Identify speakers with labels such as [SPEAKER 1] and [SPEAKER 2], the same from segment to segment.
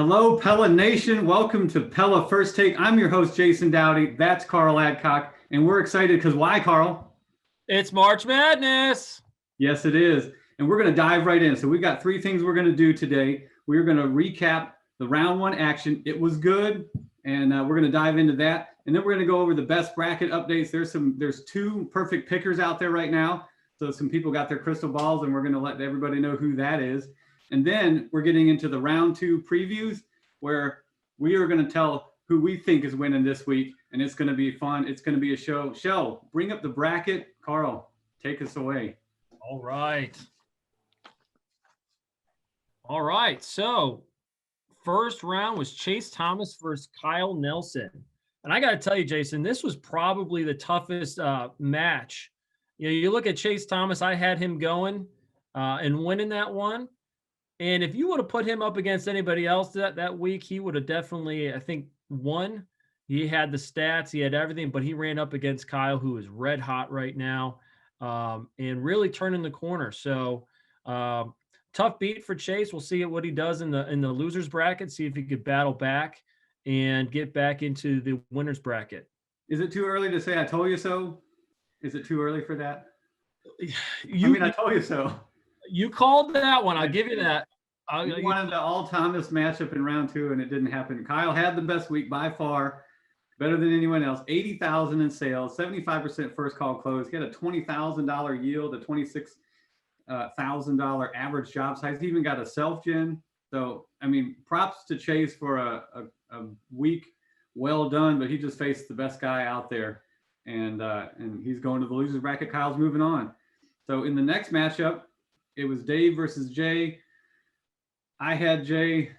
[SPEAKER 1] Hello, Pella Nation. Welcome to Pella First Take. I'm your host, Jason Dowdy. That's Carl Adcock. And we're excited because why, Carl?
[SPEAKER 2] It's March Madness.
[SPEAKER 1] Yes, it is. And we're going to dive right in. So we've got three things we're going to do today. We're going to recap the round one action. It was good. And we're going to dive into that. And then we're going to go over the best bracket updates. There's two perfect pickers out there right now. So some people got their crystal balls, and we're going to let everybody know who that is. And then we're getting into the round two previews where we are going to tell who we think is winning this week. And it's going to be fun. It's going to be a show. Shell, bring up the bracket. Carl, take us away.
[SPEAKER 2] All right. So first round was Chase Thomas versus Kyle Nelson. And I got to tell you, Jason, this was probably the toughest match. You know, you look at Chase Thomas, I had him going and winning that one. And if you would have put him up against anybody else that week, he would have definitely, I think, won. He had the stats, he had everything, but he ran up against Kyle, who is red hot right now, and really turning the corner. So tough beat for Chase. We'll see what he does in the losers bracket, see if he could battle back and get back into the winners bracket.
[SPEAKER 1] Is it too early to say I told you so? Is it too early for that? I told you so.
[SPEAKER 2] You called that one. I'll give you that.
[SPEAKER 1] You wanted the all-Thomas matchup in round two, and it didn't happen. Kyle had the best week by far, better than anyone else. 80,000 in sales, 75% first call close. He had a $20,000 yield, a $26,000 average job size. He even got a self-gen. So, I mean, props to Chase for a week well done, but he just faced the best guy out there, and he's going to the losers bracket. Kyle's moving on. So in the next matchup, it was Dave versus Jay. I had Jay.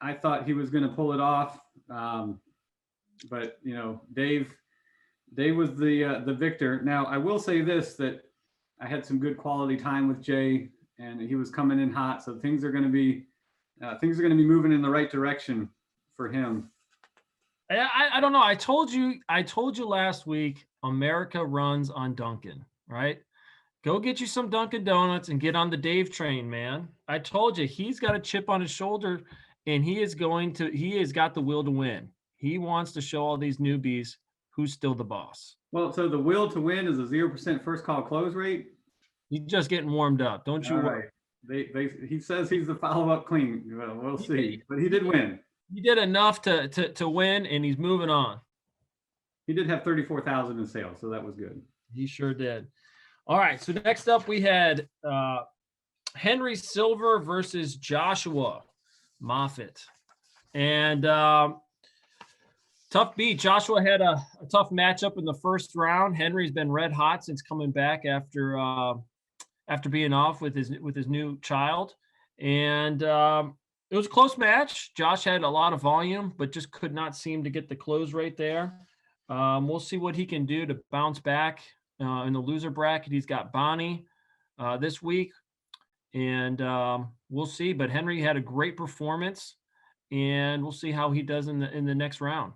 [SPEAKER 1] I thought he was going to pull it off, but you know, Dave was the victor. Now I will say this: that I had some good quality time with Jay, and he was coming in hot. So things are going to be moving in the right direction for him.
[SPEAKER 2] I don't know. I told you last week. America runs on Dunkin, right? Go get you some Dunkin' Donuts and get on the Dave train, man. I told you, he's got a chip on his shoulder, and he has got the will to win. He wants to show all these newbies who's still the boss.
[SPEAKER 1] Well, so the will to win is a 0% first call close rate?
[SPEAKER 2] He's just getting warmed up. Don't you worry.
[SPEAKER 1] Right. He says he's the follow-up clean. Well, we'll see. But he did win.
[SPEAKER 2] He did enough to win, and he's moving on.
[SPEAKER 1] He did have 34,000 in sales, so that was good.
[SPEAKER 2] He sure did. All right, so next up we had Henry Silver versus Joshua Moffitt. And tough beat. Joshua had a tough matchup in the first round. Henry's been red hot since coming back after being off with his new child. And it was a close match. Josh had a lot of volume, but just could not seem to get the close rate there. We'll see what he can do to bounce back. In the loser bracket, he's got Bonnie this week, and we'll see. But Henry had a great performance, and we'll see how he does in the next round.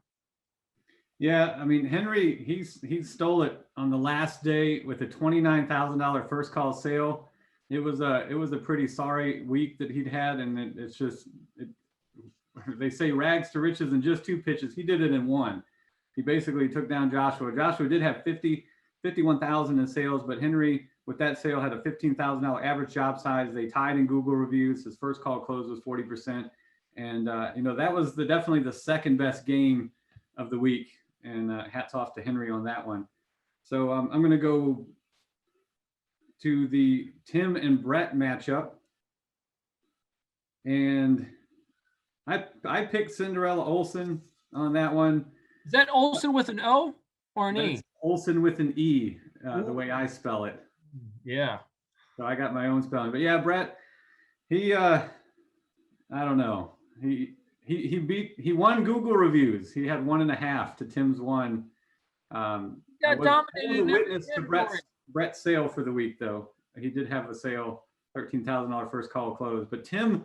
[SPEAKER 1] Yeah, I mean, Henry, he stole it on the last day with a $29,000 first call sale. It was a pretty sorry week that he'd had, and they say rags to riches in just two pitches. He did it in one. He basically took down Joshua. Joshua did have 51,000 in sales, but Henry, with that sale, had a $15,000 average job size. They tied in Google reviews. His first call close was 40%. And, that was definitely the second best game of the week. And hats off to Henry on that one. So I'm going to go to the Tim and Brett matchup. And I picked Cinderella Olsen on that one.
[SPEAKER 2] Is that Olsen with an O or an E?
[SPEAKER 1] Olsen with an E, the way I spell it.
[SPEAKER 2] Yeah.
[SPEAKER 1] So I got my own spelling. But yeah, Brett, he I don't know. He won Google reviews. He had 1.5 to Tim's 1.
[SPEAKER 2] Yeah, dominated.
[SPEAKER 1] The witness to Brett's sale for the week, though. He did have a sale, $13,000 first call close. But Tim,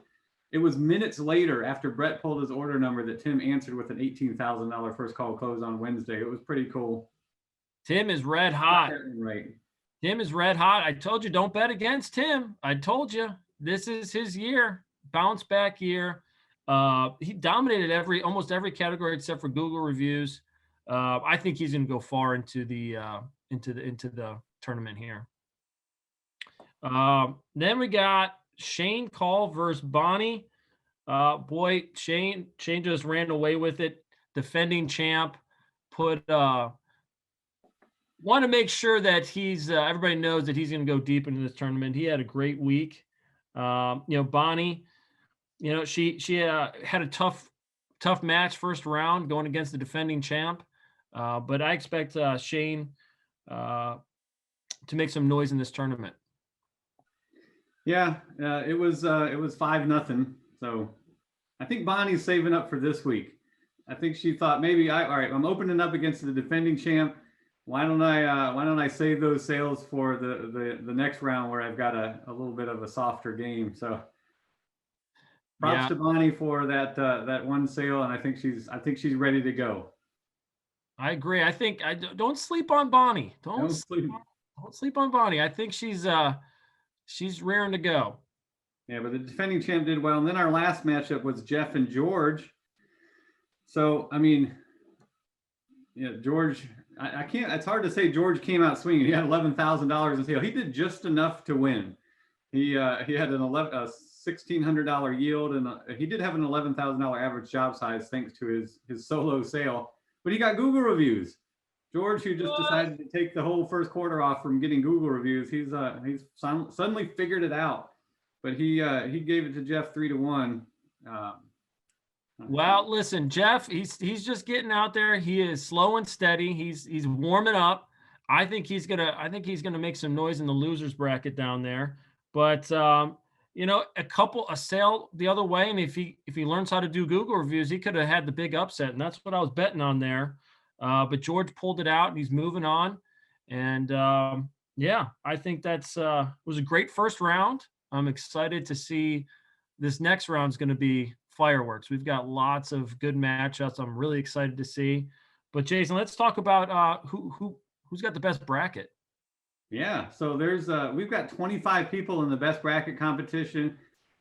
[SPEAKER 1] it was minutes later after Brett pulled his order number that Tim answered with an $18,000 first call close on Wednesday. It was pretty cool.
[SPEAKER 2] Tim is red hot.
[SPEAKER 1] Right.
[SPEAKER 2] Tim is red hot. I told you, don't bet against Tim. I told you, this is his year, bounce back year. He dominated almost every category except for Google reviews. I think he's going to go far into the tournament here. Then we got Shane Call versus Bonnie. Boy, Shane just ran away with it. Defending champ, want to make sure that he's everybody knows that he's going to go deep into this tournament. He had a great week. Bonnie, she had a tough match first round going against the defending champ. But I expect Shane to make some noise in this tournament.
[SPEAKER 1] Yeah, it was 5-0. So I think Bonnie's saving up for this week. I think she thought maybe all right, I'm opening up against the defending champ. Why don't I save those sales for the next round where I've got a little bit of a softer game. So props to Bonnie for that one sale, and I think she's ready to go.
[SPEAKER 2] I agree. I think don't sleep on Bonnie. Don't sleep on Bonnie. I think she's raring to go.
[SPEAKER 1] Yeah, but the defending champ did well. And then our last matchup was Jeff and George. So, I mean, George, I can't, it's hard to say George came out swinging. He had $11,000 in sale. He did just enough to win. He had a $1,600 yield, and he did have an $11,000 average job size thanks to his solo sale. But he got Google reviews. George, who just decided to take the whole first quarter off from getting Google reviews, he's suddenly figured it out. But he gave it to Jeff 3-1.
[SPEAKER 2] Well, listen, Jeff, he's just getting out there. He is slow and steady. He's warming up. I think he's gonna make some noise in the losers bracket down there. But a sale the other way, and if he learns how to do Google reviews, he could have had the big upset, and that's what I was betting on there. But George pulled it out, and he's moving on. And I think that's was a great first round. I'm excited to see this next round is going to be fireworks. We've got lots of good matchups. I'm really excited to see. But Jason, let's talk about who's got the best bracket.
[SPEAKER 1] Yeah, so we've got 25 people in the best bracket competition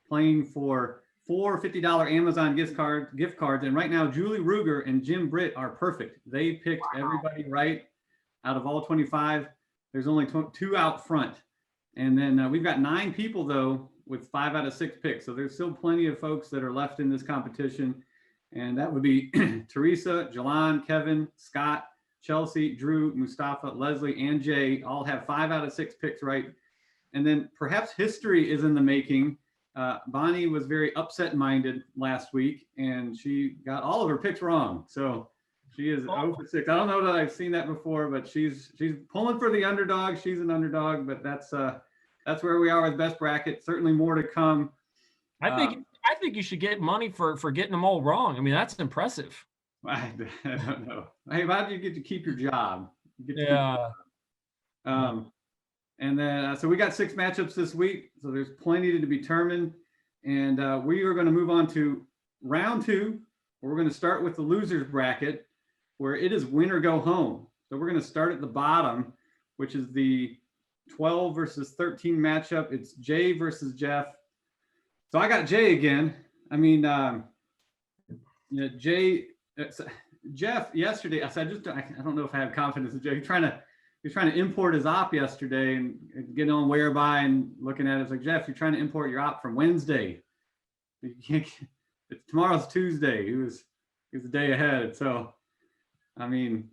[SPEAKER 1] playing for 4 $50 Amazon gift cards, and right now Julie Ruger and Jim Britt are perfect. They picked everybody right out of all 25. There's only 2 out front, and then we've got 9 people though with 5 out of 6 picks. So there's still plenty of folks that are left in this competition, and that would be Teresa, Jalan, Kevin, Scott, Chelsea, Drew, Mustafa, Leslie, and Jay all have 5 out of 6 picks right. And then perhaps history is in the making. Bonnie was very upset-minded last week, and she got all of her picks wrong. So she is 0 for 6. I don't know that I've seen that before, but she's pulling for the underdog. She's an underdog, but that's where we are with best bracket. Certainly more to come.
[SPEAKER 2] I think you should get money for getting them all wrong. I mean, that's impressive.
[SPEAKER 1] I don't know. Hey, how do you get to keep your job? And then, so we got 6 matchups this week. So there's plenty to be determined. And we are going to move on to round 2. We're going to start with the losers bracket, where it is win or go home. So we're going to start at the bottom, which is the 12 versus 13 matchup. It's Jay versus Jeff. So I got Jay again. I mean, Jeff yesterday, I don't know if I have confidence in Jay. He's trying to import his op yesterday and getting on Whereby and looking at it. It's like, Jeff, you're trying to import your op from Wednesday. Tomorrow's Tuesday. He was the day ahead. So, I mean,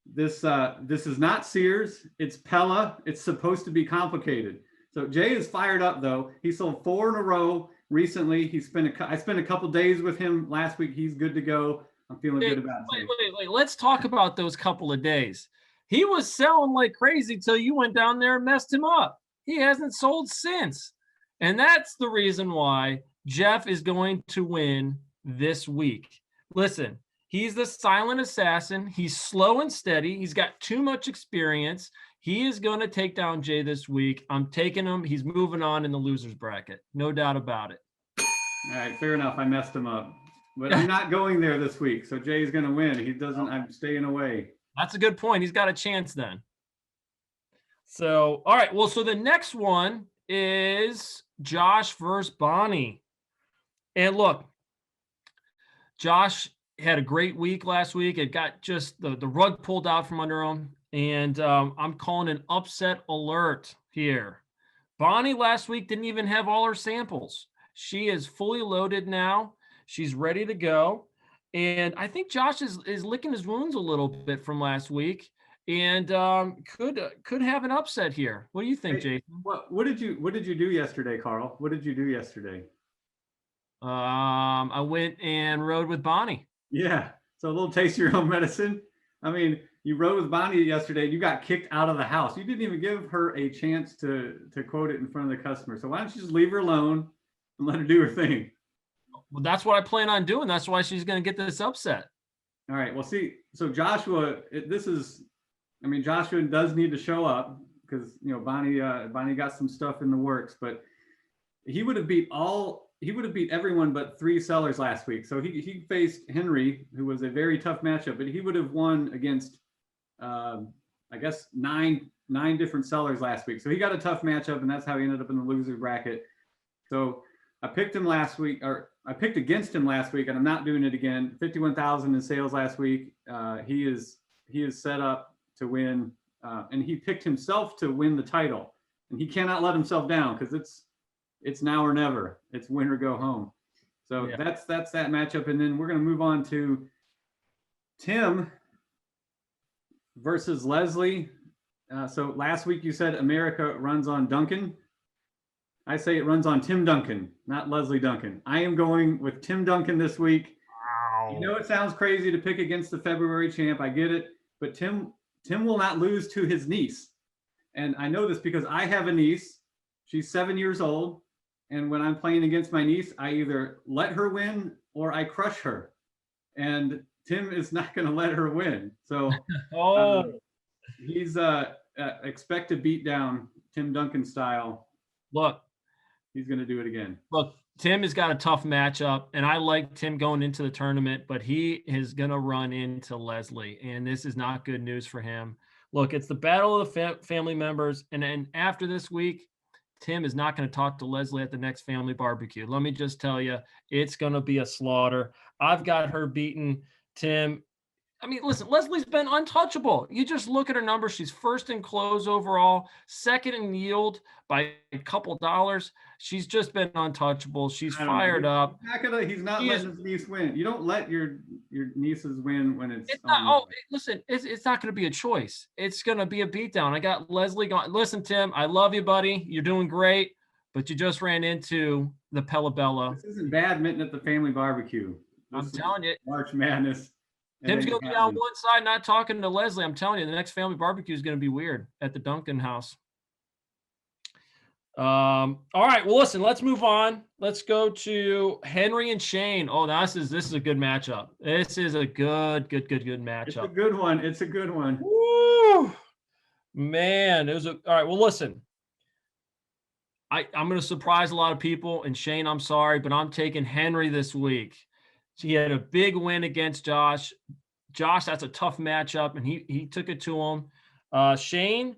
[SPEAKER 1] this is not Sears. It's Pella. It's supposed to be complicated. So Jay is fired up though. He sold 4 in a row recently. I spent a couple days with him last week. He's good to go. I'm feeling good about it.
[SPEAKER 2] Wait. Let's talk about those couple of days. He was selling like crazy till you went down there and messed him up. He hasn't sold since. And that's the reason why Jeff is going to win this week. Listen, he's the silent assassin. He's slow and steady. He's got too much experience. He is going to take down Jay this week. I'm taking him. He's moving on in the losers bracket. No doubt about it.
[SPEAKER 1] All right, fair enough. I messed him up. But I'm not going there this week. So Jay's going to win. I'm staying away.
[SPEAKER 2] That's a good point. He's got a chance then. So, all right. Well, so the next one is Josh versus Bonnie. And look, Josh had a great week last week. It got just the rug pulled out from under him. And I'm calling an upset alert here. Bonnie last week didn't even have all her samples. She is fully loaded now. She's ready to go. And I think Josh is licking his wounds a little bit from last week and could have an upset here. What do you think,
[SPEAKER 1] Hey,
[SPEAKER 2] Jason?
[SPEAKER 1] what did you do yesterday, Carl? What did you do yesterday?
[SPEAKER 2] I went and rode with Bonnie.
[SPEAKER 1] Yeah. So a little taste of your own medicine. I mean, you rode with Bonnie yesterday. You got kicked out of the house. You didn't even give her a chance to quote it in front of the customer. So why don't you just leave her alone and let her do her thing?
[SPEAKER 2] Well, that's what I plan on doing. That's why she's going to get this upset.
[SPEAKER 1] All right. Well, see, so Joshua, Joshua does need to show up because Bonnie got some stuff in the works, but he would have beat everyone but 3 sellers last week. So he faced Henry, who was a very tough matchup, but he would have won against I guess nine different sellers last week. So he got a tough matchup, and that's how he ended up in the loser bracket. So I picked against him last week, and I'm not doing it again. 51,000 in sales last week. He is set up to win, and he picked himself to win the title, and he cannot let himself down because it's now or never. It's win or go home. So yeah. That's that matchup, and then we're going to move on to Tim versus Leslie. So last week you said America runs on Dunkin. I say it runs on Tim Dunkin, not Leslie Dunkin. I am going with Tim Dunkin this week. Wow. You know, it sounds crazy to pick against the February champ. I get it, but Tim will not lose to his niece. And I know this because I have a niece. She's 7 years old. And when I'm playing against my niece, I either let her win or I crush her. And Tim is not going to let her win. So he's expect to beat down Tim Dunkin style.
[SPEAKER 2] Look,
[SPEAKER 1] he's going to do it again.
[SPEAKER 2] Look, Tim has got a tough matchup, and I like Tim going into the tournament, but he is going to run into Leslie, and this is not good news for him. Look, it's the battle of the family members, and after this week, Tim is not going to talk to Leslie at the next family barbecue. Let me just tell you, it's going to be a slaughter. I've got her beating Tim. I mean, listen, Leslie's been untouchable. You just look at her numbers. She's first in close overall, second in yield by a couple dollars. She's just been untouchable. She's fired up.
[SPEAKER 1] He's not letting his niece win. You don't let your nieces win when it's
[SPEAKER 2] not. Listen, it's not going to be a choice. It's going to be a beatdown. I got Leslie going. Listen, Tim, I love you, buddy. You're doing great, but you just ran into the Pella Bella.
[SPEAKER 1] This isn't badminton at the family barbecue.
[SPEAKER 2] I'm telling you,
[SPEAKER 1] March Madness.
[SPEAKER 2] Tim's going to be on one side, not talking to Leslie. I'm telling you, the next family barbecue is going to be weird at the Dunkin house. All right. Well, listen, let's move on. Let's go to Henry and Shane. Oh, this is a good matchup. This is a good matchup. It's
[SPEAKER 1] a good one. It's a good one.
[SPEAKER 2] Woo! Man, all right. Well, listen, I'm going to surprise a lot of people, and Shane, I'm sorry, but I'm taking Henry this week. He had a big win against Josh. Josh, that's a tough matchup, and he took it to him. Shane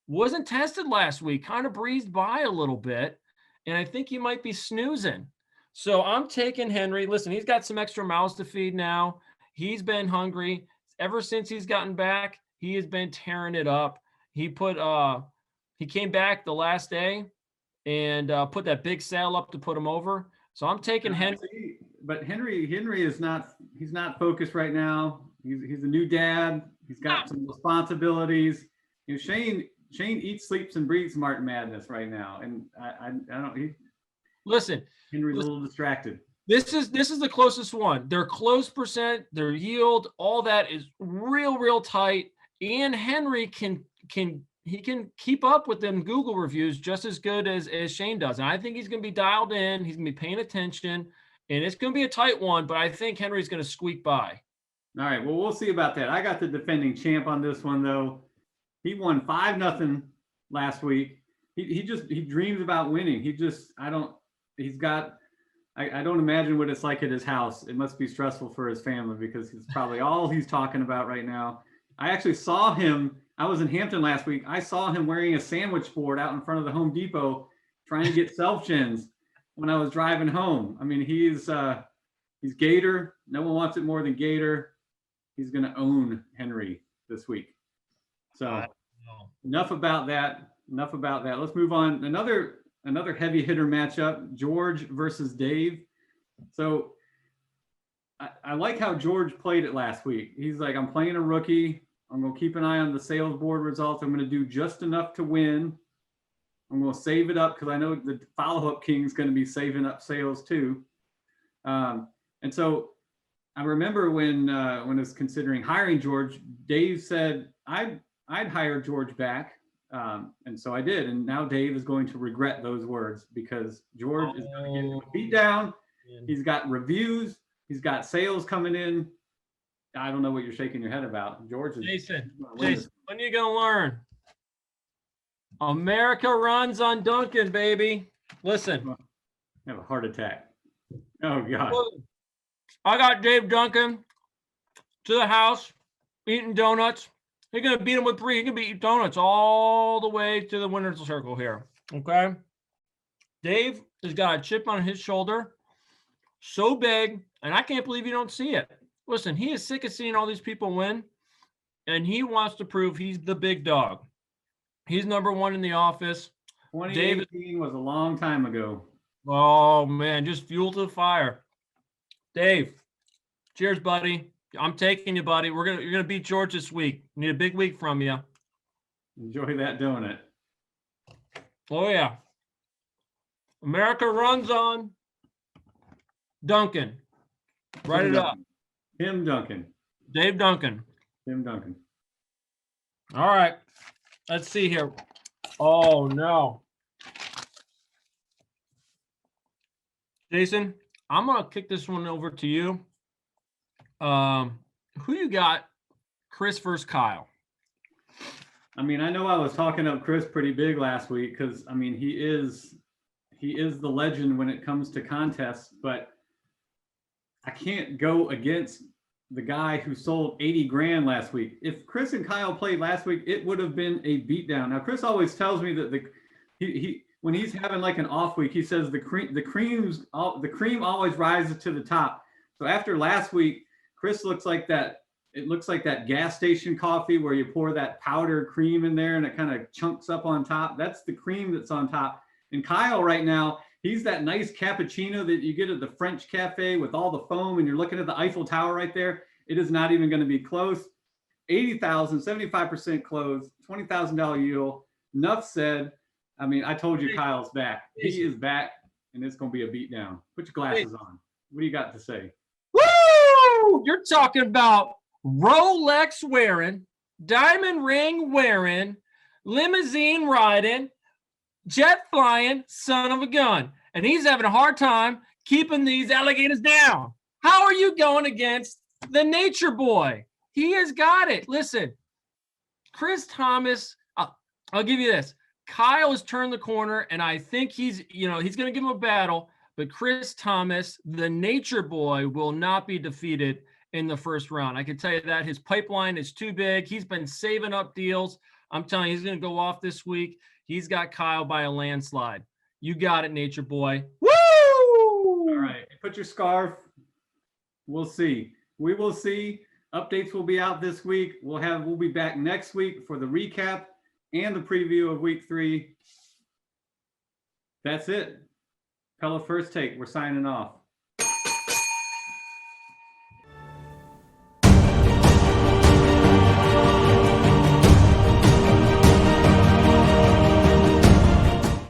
[SPEAKER 2] wasn't tested last week, kind of breezed by a little bit, and I think he might be snoozing. So I'm taking Henry. Listen, he's got some extra mouths to feed now. He's been hungry. Ever since he's gotten back, he has been tearing it up. He came back the last day and put that big sail up to put him over. So I'm taking Henry.
[SPEAKER 1] But Henry is not. He's not focused right now. He's a new dad. He's got some responsibilities. You know, Shane eats, sleeps, and breathes March Madness right now, and I don't.
[SPEAKER 2] Listen,
[SPEAKER 1] Henry's a little distracted.
[SPEAKER 2] This is the closest one. Their close percent, their yield, all that is real tight. And Henry can keep up with them Google reviews just as good as Shane does. And I think he's going to be dialed in. He's going to be paying attention. And it's going to be a tight one, but I think Henry's going to squeak by.
[SPEAKER 1] All right. Well, we'll see about that. I got the defending champ on this one, though. He won 5-0 last week. He dreams about winning. I don't imagine what it's like at his house. It must be stressful for his family because it's probably all he's talking about right now. I actually saw him. I was in Hampton last week. I saw him wearing a sandwich board out in front of the Home Depot trying to get self-gens when I was driving home. I mean, he's He's Gator. No one wants it more than Gator. He's going to own Henry this week. So enough about that. Enough about that. Let's move on. Another heavy hitter matchup, George versus Dave. So I like how George played it last week. He's like, I'm playing a rookie. I'm going to keep an eye on the sales board results. I'm going to do just enough to win. I'm going to save it up because I know the follow-up king is going to be saving up sales too. And so I remember when I was considering hiring George, Dave said, I'd hire George back. And so I did. And now Dave is going to regret those words because George is going to get beat down. He's got reviews. He's got sales coming in. I don't know what you're shaking your head about. George is
[SPEAKER 2] Jason, when are you going to learn? America runs on Dunkin, baby. Listen.
[SPEAKER 1] I have a heart attack. Oh, God.
[SPEAKER 2] I got Dave Dunkin to the house eating donuts. He's going to beat him with 3. He can beat donuts all the way to the winner's circle here. Okay? Dave has got a chip on his shoulder so big, and I can't believe you don't see it. Listen, he is sick of seeing all these people win, and he wants to prove he's the big dog. He's number 1 in the office.
[SPEAKER 1] 2018 was a long time ago.
[SPEAKER 2] Oh, man, just fuel to the fire. Dave, cheers, buddy. I'm taking you, buddy. You're gonna beat George this week. Need a big week from you.
[SPEAKER 1] Enjoy that donut.
[SPEAKER 2] Oh yeah. America runs on Dunkin. Write it up.
[SPEAKER 1] Tim Duncan.
[SPEAKER 2] Dave Duncan.
[SPEAKER 1] Tim Duncan.
[SPEAKER 2] All right. Let's see here. Oh no. Jason, I'm gonna kick this one over to you. Who you got? Chris versus Kyle.
[SPEAKER 1] I mean, I know I was talking up Chris pretty big last week because I mean he is the legend when it comes to contests, but I can't go against the guy who sold 80 grand last week. If Chris and Kyle played last week, it would have been a beatdown. Now Chris always tells me that he when he's having like an off week, he says the cream always rises to the top. So after last week, Chris looks like that. It looks like that gas station coffee where you pour that powdered cream in there and it kind of chunks up on top. That's the cream that's on top. And Kyle right now, he's that nice cappuccino that you get at the French cafe with all the foam and you're looking at the Eiffel Tower right there. It is not even going to be close. 80,000, 75% close, $20,000 yield. Enough said. I mean, I told you Kyle's back. He is back and it's going to be a beatdown. Put your glasses on. What do you got to say?
[SPEAKER 2] Woo! You're talking about Rolex wearing, diamond ring wearing, limousine riding, jet flying, son of a gun. And he's having a hard time keeping these alligators down. How are you going against the nature boy? He has got it. Listen, Chris Thomas, I'll give you this. Kyle has turned the corner, and I think he's going to give him a battle. But Chris Thomas, the nature boy, will not be defeated in the first round. I can tell you that. His pipeline is too big. He's been saving up deals. I'm telling you, he's going to go off this week. He's got Kyle by a landslide. You got it, nature boy. Woo!
[SPEAKER 1] All right. Put your scarf. We'll see. We will see. Updates will be out this week. We'll be back next week for the recap and the preview of week 3. That's it. Pella First Take. We're signing off.